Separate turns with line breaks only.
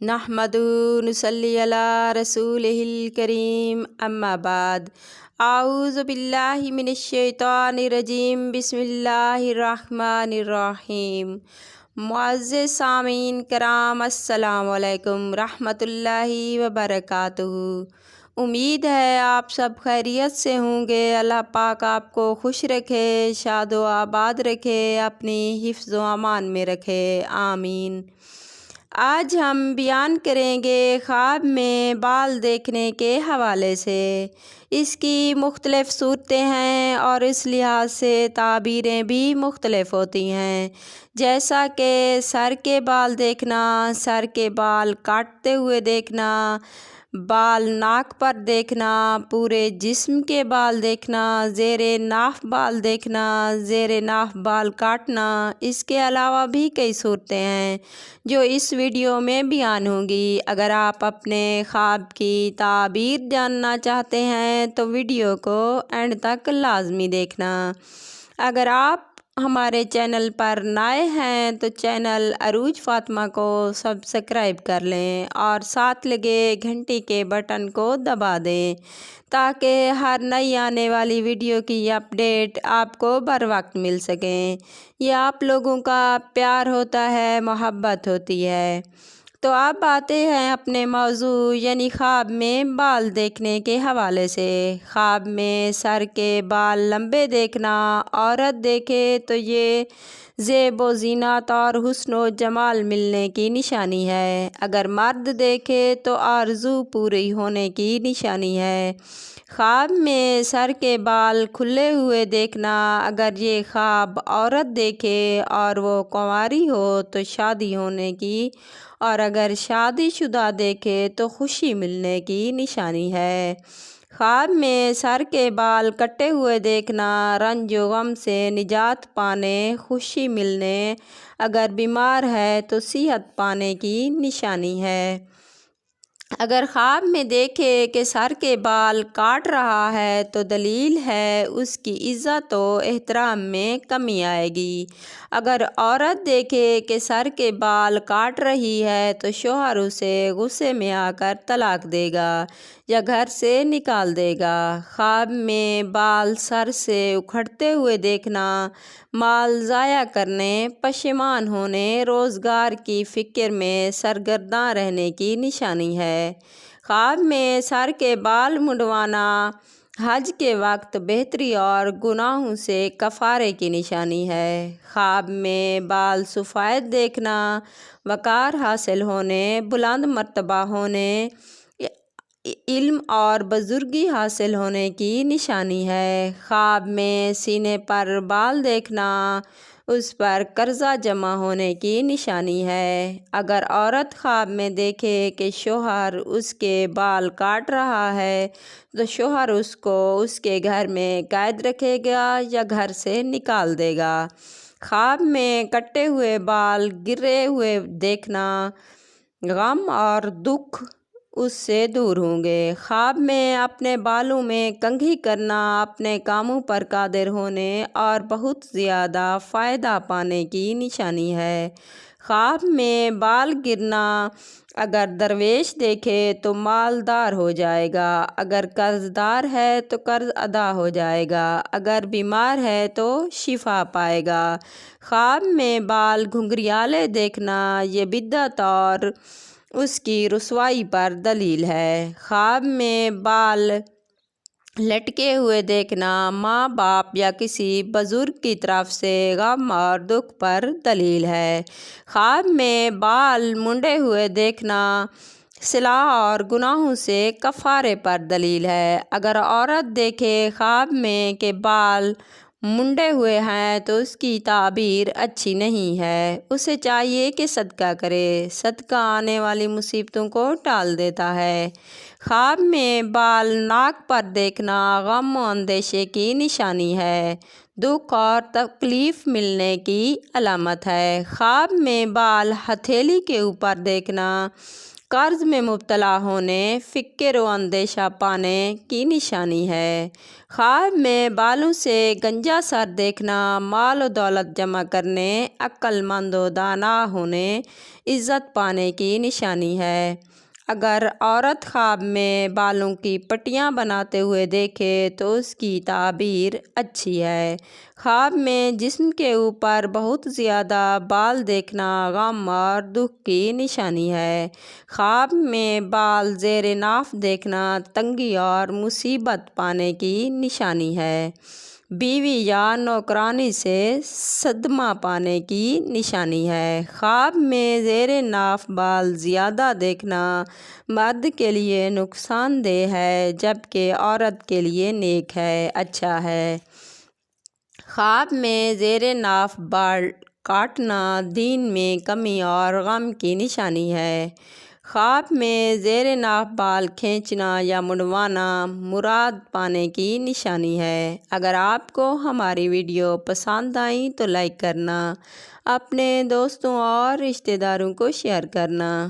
नहमदु नसल्ली अला रसूलिहिल करीम अम्मा बाद आऊज़ु बिल्लाहि मिनश शैतानिर रजीम बिस्मिल्लाहिर रहमानिर रहीम। मुअज़्ज़िज़ सामीन कराम अस्सलामु अलैकुम रहमतुल्लाहि व बरकातुहू। उम्मीद है आप सब खैरियत से होंगे। अल्लाह पाक आपको खुश रखे, शादो आबाद रखे, अपनी हिफ्ज़ व अमान में रखे, आमीन। आज हम बयान करेंगे ख्वाब में बाल देखने के हवाले से। इसकी मुख्तलिफ़ सूरतें हैं और इस लिहाज से ताबीरें भी मुख्तलिफ़ होती हैं, जैसा कि सर के बाल देखना, सर के बाल काटते हुए देखना, बाल नाक पर देखना, पूरे जिस्म के बाल देखना, ज़ेरे नाफ बाल देखना, ज़ेरे नाफ बाल काटना। इसके अलावा भी कई सूरतें हैं जो इस वीडियो में बयान होंगी। अगर आप अपने ख्वाब की ताबीर जानना चाहते हैं तो वीडियो को एंड तक लाजमी देखना। अगर आप हमारे चैनल पर नए हैं तो चैनल अरूज फ़ातिमा को सब्सक्राइब कर लें और साथ लगे घंटी के बटन को दबा दें ताकि हर नई आने वाली वीडियो की अपडेट आपको बर वक्त मिल सकें। यह आप लोगों का प्यार होता है, मोहब्बत होती है। तो अब आते हैं अपने मौजू यानी ख्वाब में बाल देखने के हवाले से। ख्वाब में सर के बाल लंबे देखना, औरत देखे तो ये ज़ेब व ज़ीनत और हुस्न व जमाल मिलने की निशानी है। अगर मर्द देखे तो आरज़ू पूरी होने की निशानी है। ख्वाब में सर के बाल खुले हुए देखना, अगर ये ख्वाब औरत देखे और वो कुंवारी हो तो शादी होने की, और अगर शादीशुदा देखे तो खुशी मिलने की निशानी है। ख्वाब में सर के बाल कटे हुए देखना, रंज व गम से निजात पाने, खुशी मिलने, अगर बीमार है तो सेहत पाने की निशानी है। अगर ख्वाब में देखे कि सर के बाल काट रहा है तो दलील है उसकी इज़्ज़त व एहतराम में कमी आएगी। अगर औरत देखे कि सर के बाल काट रही है तो शौहर उसे गुस्से में आकर तलाक देगा या घर से निकाल देगा। ख्वाब में बाल सर से उखड़ते हुए देखना, माल ज़ाया करने, पशेमान होने, रोज़गार की फ़िक्र में सरगर्दा रहने की निशानी है। ख्वाब में सर के बाल मुंडवाना हज के वक्त बेहतरी और गुनाहों से कफ़ारे की निशानी है। ख्वाब में बाल सफ़ेद देखना, वक़ार हासिल होने, बुलंद मर्तबा होने, इल्म और बुजुर्गी हासिल होने की निशानी है। ख्वाब में सीने पर बाल देखना, उस पर कर्जा जमा होने की निशानी है। अगर औरत ख्वाब में देखे कि शौहर उसके बाल काट रहा है तो शौहर उसको उसके घर में कैद रखेगा या घर से निकाल देगा। ख्वाब में कटे हुए बाल गिरे हुए देखना, गम और दुख उससे दूर होंगे। ख्वाब में अपने बालों में कंघी करना, अपने कामों पर कादिर होने और बहुत ज़्यादा फ़ायदा पाने की निशानी है। ख्वाब में बाल गिरना, अगर दरवेश देखे तो मालदार हो जाएगा, अगर कर्जदार है तो कर्ज अदा हो जाएगा, अगर बीमार है तो शिफा पाएगा। ख्वाब में बाल घुंघरियाले देखना, ये बिद्दत और उसकी रुसवाई पर दलील है। ख्वाब में बाल लटके हुए देखना, माँ बाप या किसी बुजुर्ग की तरफ से गम और दुख पर दलील है। ख्वाब में बाल मुंडे हुए देखना, सिलाह और गुनाहों से कफ़ारे पर दलील है। अगर औरत देखे ख्वाब में कि बाल मुंडे हुए हैं तो उसकी ताबीर अच्छी नहीं है, उसे चाहिए कि सदका करे। सदका आने वाली मुसीबतों को टाल देता है। ख्वाब में बाल नाक पर देखना गम व अंदेशे की निशानी है, दुख और तकलीफ़ मिलने की अलामत है। ख्वाब में बाल हथेली के ऊपर देखना قرض میں مبتلا ہونے، فکر و اندیشہ پانے کی نشانی ہے۔ خواب میں بالوں سے گنجا سر دیکھنا مال و دولت جمع کرنے، عقل مند و دانا ہونے، عزت پانے کی نشانی ہے۔ اگر عورت خواب میں بالوں کی پٹیاں بناتے ہوئے دیکھے تو اس کی تعبیر اچھی ہے۔ خواب میں جسم کے اوپر بہت زیادہ بال دیکھنا غم اور دکھ کی نشانی ہے۔ خواب میں بال زیر ناف دیکھنا تنگی اور مصیبت پانے کی نشانی ہے۔ بیوی یا نوکرانی سے صدمہ پانے کی نشانی ہے۔ خواب میں زیر ناف بال زیادہ دیکھنا مرد کے لیے نقصان دہ ہے، جبکہ عورت کے لیے نیک ہے، اچھا ہے۔ خواب میں زیر ناف بال کاٹنا دین میں کمی اور غم کی نشانی ہے۔ خواب میں زیر ناف بال کھینچنا یا منڈوانا مراد پانے کی نشانی ہے۔ اگر آپ کو ہماری ویڈیو پسند آئی تو لائک کرنا، اپنے دوستوں اور رشتہ داروں کو شیئر کرنا۔